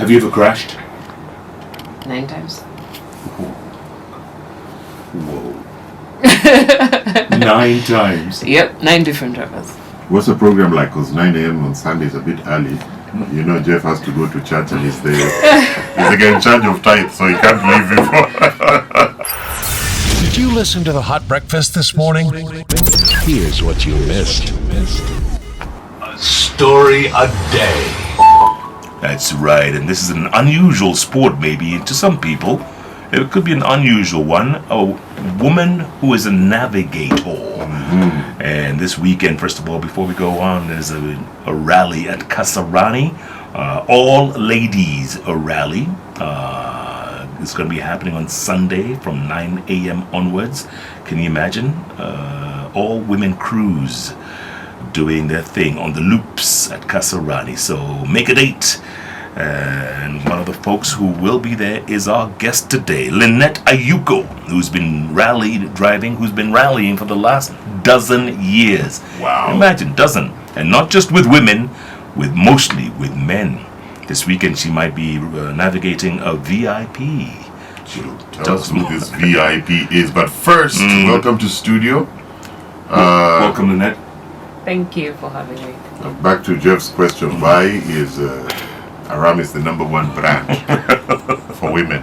Have you ever crashed? 9 times. Whoa. 9 times. Yep, 9 different drivers. What's the program like? Because 9 a.m. on Sunday is a bit early. You know, Jeff has to go to church and he's the guy in charge of tithe, so he can't leave before. Did you listen to the Hot Breakfast this morning? Here's what you missed. A story a day. That's right, and this is an unusual sport maybe to some people. It could be an unusual one. A woman who is a navigator. And this weekend, first of all, before we go on, there's a rally at Kasarani. All ladies a rally. It's going to be happening on Sunday from 9 a.m. onwards. Can you imagine? All women crews doing their thing on the loops at Kasarani. So make a date. And one of the folks who will be there is our guest today, Linet Ayuko, who's been rallying for the last dozen years. Wow. Imagine, dozen. And not just with women, mostly with men. This weekend she might be navigating a VIP. She'll tell us who this VIP is. But first, welcome to studio. Welcome, Linet. Thank you for having me. Back to Jeff's question. Why is Aramis the #1 brand for women?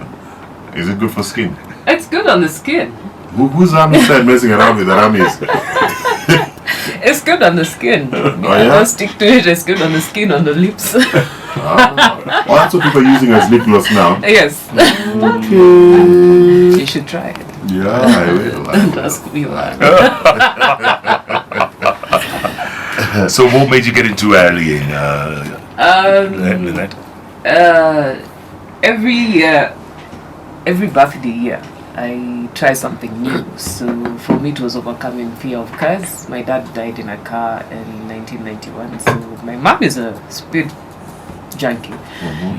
Is it good for skin? It's good on the skin. Who's Aramis said messing around with Aramis? It's good on the skin. yeah? Don't stick to it. It's good on the skin, on the lips. Oh, that's what people are using as lip gloss now. Yes. Okay. You should try it. Yeah, I will. That's me. So what made you get into rallying, Linet? Every birthday year, I try something new. So for me, it was overcoming fear of cars. My dad died in a car in 1991. So my mom is a speed junkie,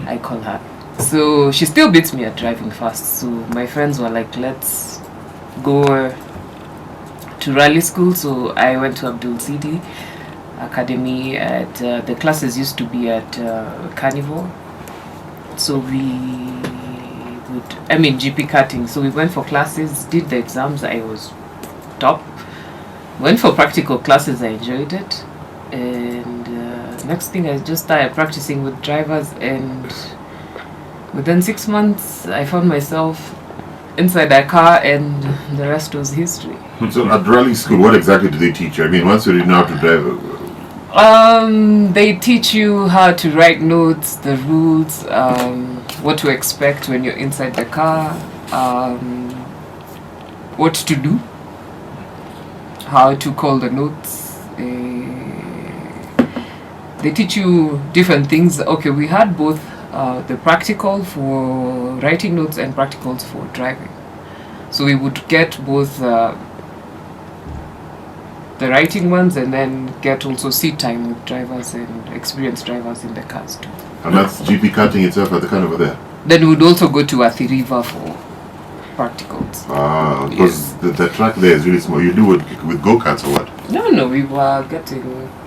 I call her. So she still beats me at driving fast. So my friends were like, let's go to rally school. So I went to Abdul City Academy. At the classes used to be at Carnival. So GP cutting. So we went for classes, did the exams. I was top. Went for practical classes. I enjoyed it. And next thing, I just started practicing with drivers. And within 6 months, I found myself inside a car, and the rest was history. So at rally school, what exactly do they teach you? I mean, once you know how to drive... They teach you how to write notes, the rules, what to expect when you're inside the car, what to do, how to call the notes. They teach you different things. Okay, we had both the practical for writing notes and practicals for driving. So we would get both the writing ones, and then get also seat time with drivers and experienced drivers in the cars too. And that's GP cutting itself at the kind over there? Then we would also go to Athi River for practicals. Ah, because the track there is really small. You do it with go-karts or what? No, we were getting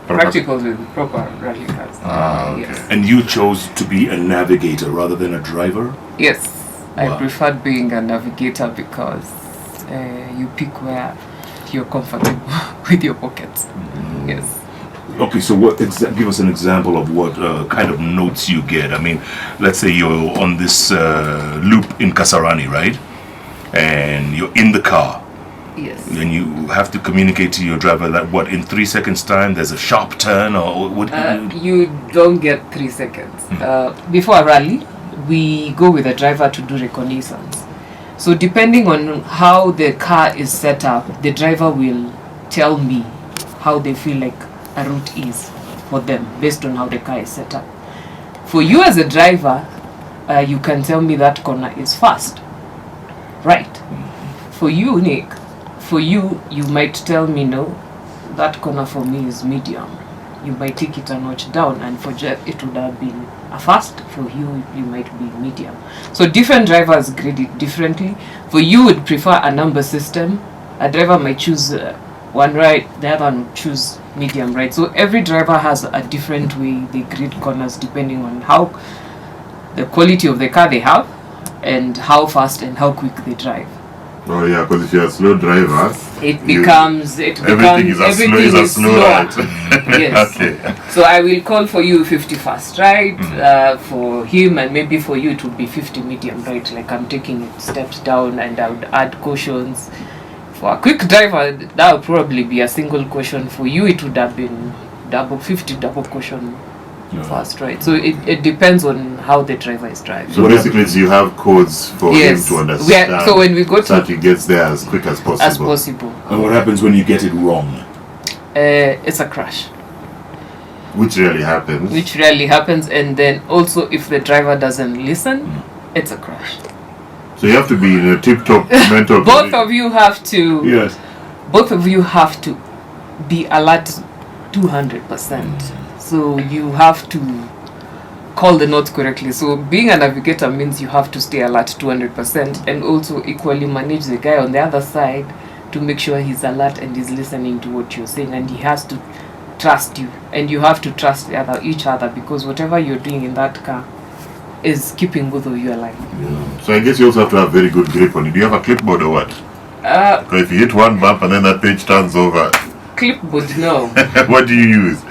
practicals with proper rally cars. Ah, okay. Yes. And you chose to be a navigator rather than a driver? Yes, Wow. I preferred being a navigator because you pick where you're comfortable with your pockets. Yes. Okay, so give us an example of what kind of notes you get. I mean, let's say you're on this loop in Kasarani, right? And you're in the car. Yes. And you have to communicate to your driver that in 3 seconds time there's a sharp turn, or what? You don't get 3 seconds. Before a rally, we go with the driver to do reconnaissance. So depending on how the car is set up, the driver will tell me how they feel like a route is for them based on how the car is set up. For you as a driver, you can tell me that corner is fast, right? For you, Nick, you might tell me, no, that corner for me is medium. You might take it a notch down, and for Jeff it would have been a fast. For you might be medium. So different drivers grade it differently. For you would prefer a number system. A driver might choose one right, the other one would choose medium right. So every driver has a different way they grade corners depending on how the quality of the car they have, and how fast and how quick they drive. Oh yeah, because if you're a slow driver, everything is a slow slower. ride. Yes. Okay. So I will call for you 50 fast right for him, and maybe for you it would be 50 medium right. Like I'm taking it steps down, and I would add cautions. For a quick driver, that would probably be a single caution. For you, it would have been 50 double caution fast right. So it depends on how the driver is driving. So basically, you have codes for him to understand. So when we go so that he gets there as quick as possible. And what happens when you get it wrong? It's a crash. Which rarely happens. And then also if the driver doesn't listen, it's a crash. So you have to be in a tip-top mental Both of you have to. Yes. Both of you have to be alert 200%. So you have to call the notes correctly. So being a navigator means you have to stay alert 200% and also equally manage the guy on the other side to make sure he's alert and he's listening to what you're saying, and he has to trust you, and you have to trust each other, because whatever you're doing in that car is keeping both of you alive. Yeah. So I guess you also have to have very good grip on it. Do you have a clipboard or what? Because if you hit one bump and then that page turns over. Clipboard, no. What do you use?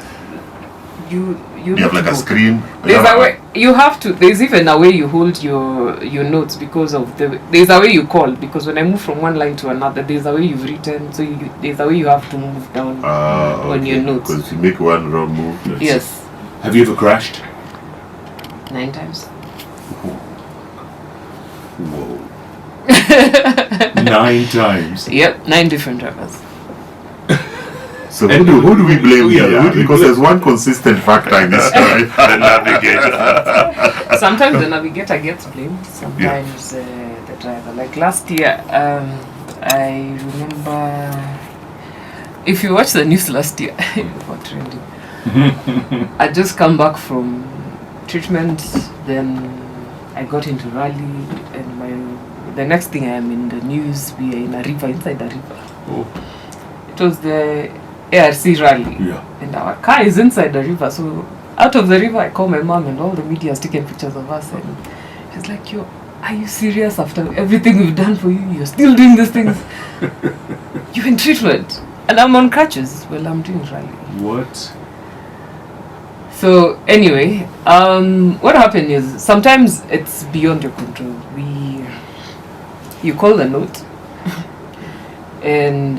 You have like a screen? There's a way you have to. There's even a way you hold your notes because of there's a way you call, because when I move from one line to another, there's a way you've written, so there's a way you have to move down on your notes. Because you make one wrong move. Yes. Have you ever crashed? 9 times. Whoa. 9 times. Yep, 9 different drivers. So who do we blame Yeah, here? who do we Because blame? there's one consistent factor in this story. The navigator. Sometimes the navigator gets blamed, sometimes the driver. Like last year, I remember, if you watch the news last year, for trending, I just come back from treatment, then I got into rally, and the next thing I am in the news, we are in a river, inside the river. Oh. It was the ARC rally, and our car is inside the river. So out of the river, I call my mom, and all the media has taken pictures of us, and she's like, "Yo, are you serious? After everything we've done for you, you're still doing these things? You're in treatment, and I'm on crutches. Well, I'm doing rally." What? So anyway, what happened is sometimes it's beyond your control. You call the note, and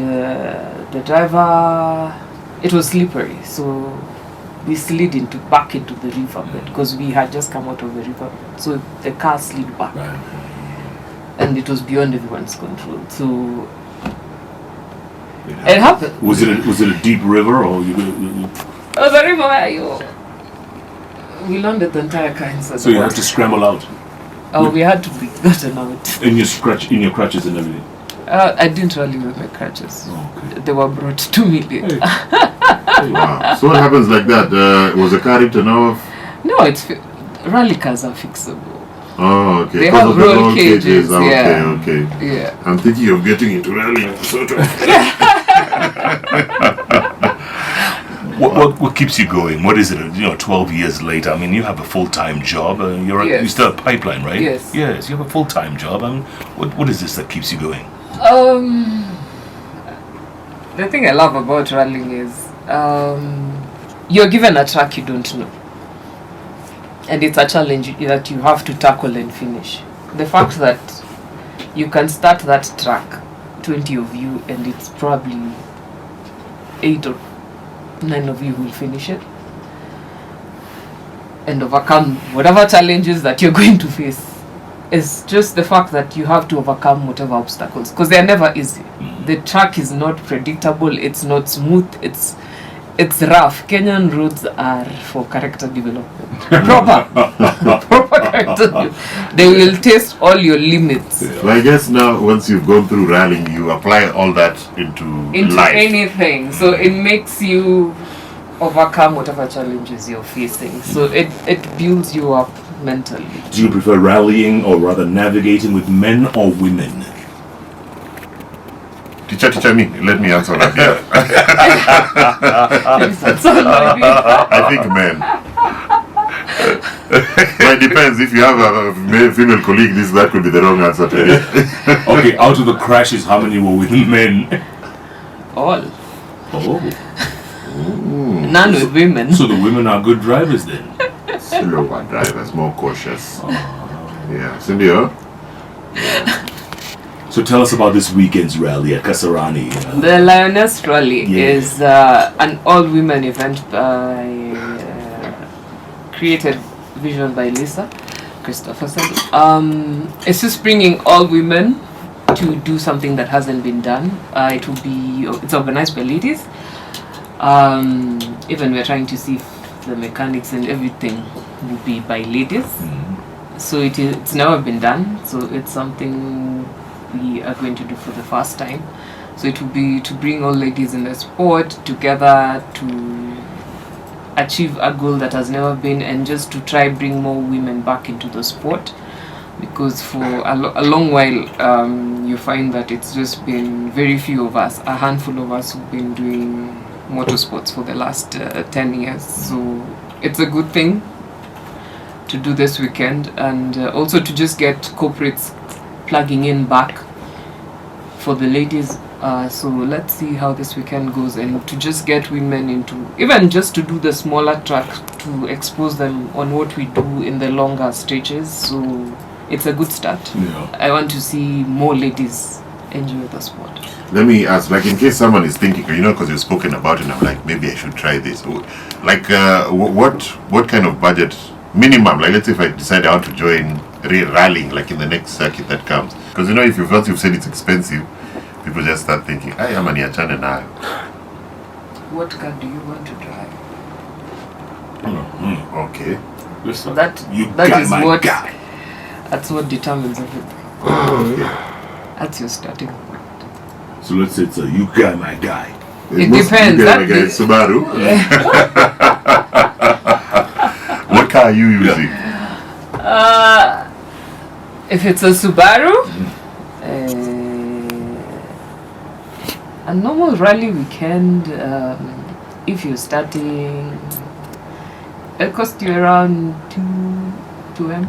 the driver, it was slippery, so we slid back into the river bed, because we had just come out of the river, so the car slid back, and it was beyond everyone's control. So it happened. Was it a deep river, or you? It was a river where we landed the entire car inside. So you had to scramble out. Oh, we had to be gotten out. In your crutches and everything. I didn't rally with my crutches. Oh, okay. They were brought to me later. Wow. So what happens like that? Was the car written off? No, rally cars are fixable. Oh, okay. They Because have of the roll cages, Okay. Yeah. I'm thinking of getting into rallying, sort of. What keeps you going? What is it? 12 years later. I mean, you have a full-time job. Yes. You still have a pipeline, right? Yes. Yes. You have a full-time job. I mean, what is this that keeps you going? The thing I love about rallying is you're given a track you don't know, and it's a challenge that you have to tackle and finish. The fact that you can start that track, 20 of you, and it's probably 8 or 9 of you who will finish it and overcome whatever challenges that you're going to face. It's just the fact that you have to overcome whatever obstacles, because they're never easy. The track is not predictable, it's not smooth, it's rough. Kenyan roads are for character development. Proper character development. They will test all your limits. So I guess now, once you've gone through rallying, you apply all that into life. Anything. So it makes you overcome whatever challenges you're facing. So it builds you up mentally. Do you prefer rallying or rather navigating with men or women? Teacher me. Let me answer that. So maybe I think men. Well, it depends. If you have a female colleague, that could be the wrong answer to it. Okay, out of the crashes, how many were with men? All. Oh, None with women. so the women are good drivers then. Slower drivers, more cautious. Yeah, Cindy, huh? So tell us about this weekend's rally at Kasarani. The Lioness Rally Yeah. is an all-women event created vision by Lisa Christopherson. It's just bringing all women to do something that hasn't been done. It's organized by ladies. Even we're trying to see if the mechanics and everything will be by ladies. So it's never been done. So it's something we are going to do for the first time. So it will be to bring all ladies in the sport together to achieve a goal that has never been, and just to try bring more women back into the sport, because for a long while you find that it's just been very few of us, a handful of us who've been doing motorsports for the last 10 years. So it's a good thing to do this weekend, and also to just get corporates plugging in back for the ladies. So let's see how this weekend goes, and to just get women into, even just to do the smaller track, to expose them on what we do in the longer stretches. So it's a good start. Yeah. I want to see more ladies enjoy the sport. Let me ask, like, in case someone is thinking, because you've spoken about it, and I'm like, maybe I should try this. Like, what kind of budget minimum? Like, let's say if I decide I want to join rallying, like in the next circuit that comes, because if you've said it's expensive, people just start thinking, I am an achane now. What car do you want to drive? Okay. Listen, That got is my what guy. that's what determines everything. Okay. That's your starting point. So let's say it's a you got my guy. It Most depends. people get, like, a Subaru. What car are you using? If it's a Subaru, a normal rally weekend, if you're starting, it'll cost you around 2M,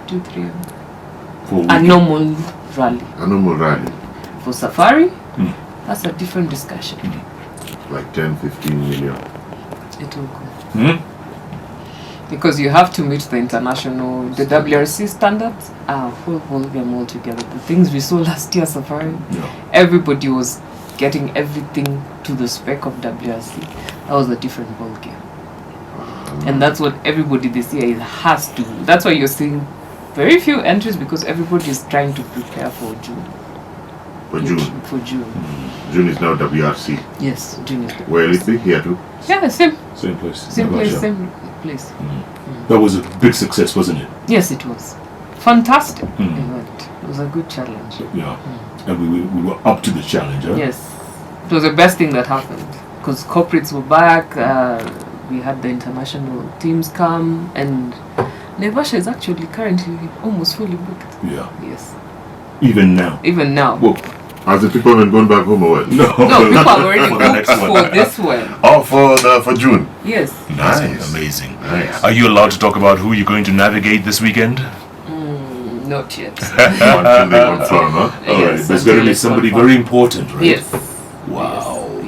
3M. For A weekend. normal rally. A normal rally. For safari, that's a different discussion. Like 10, 15 million. It will go. Because you have to meet the the WRC standards, full volume altogether. The things we saw last year, Safari, everybody was getting everything to the spec of WRC. That was a different ball game. And that's what everybody this year has to do. That's why you're seeing very few entries, because everybody is trying to prepare for June. For June. For June. June is now WRC. Yes, June is. Where is it? Here too? Yeah, same place. place, same place. That was a big success, wasn't it? Yes, it was. Fantastic event. It was a good challenge. Yeah. And we were up to the challenge, huh? Yes. It was the best thing that happened, because corporates were back, we had the international teams come, and Naivasha is actually currently almost fully booked. Yeah. Yes. Even now. Even now. Well, Has the people haven't gone back home or what? no. No, people have already For the next booked one. for this one. Oh, for June. Yes. Nice. Amazing. Nice. Are you allowed to talk about who you're going to navigate this weekend? Not yet. Until they confirm, huh? All right. Yes, There's going to until be it's somebody confirmed. very important, right? Yes. Wow.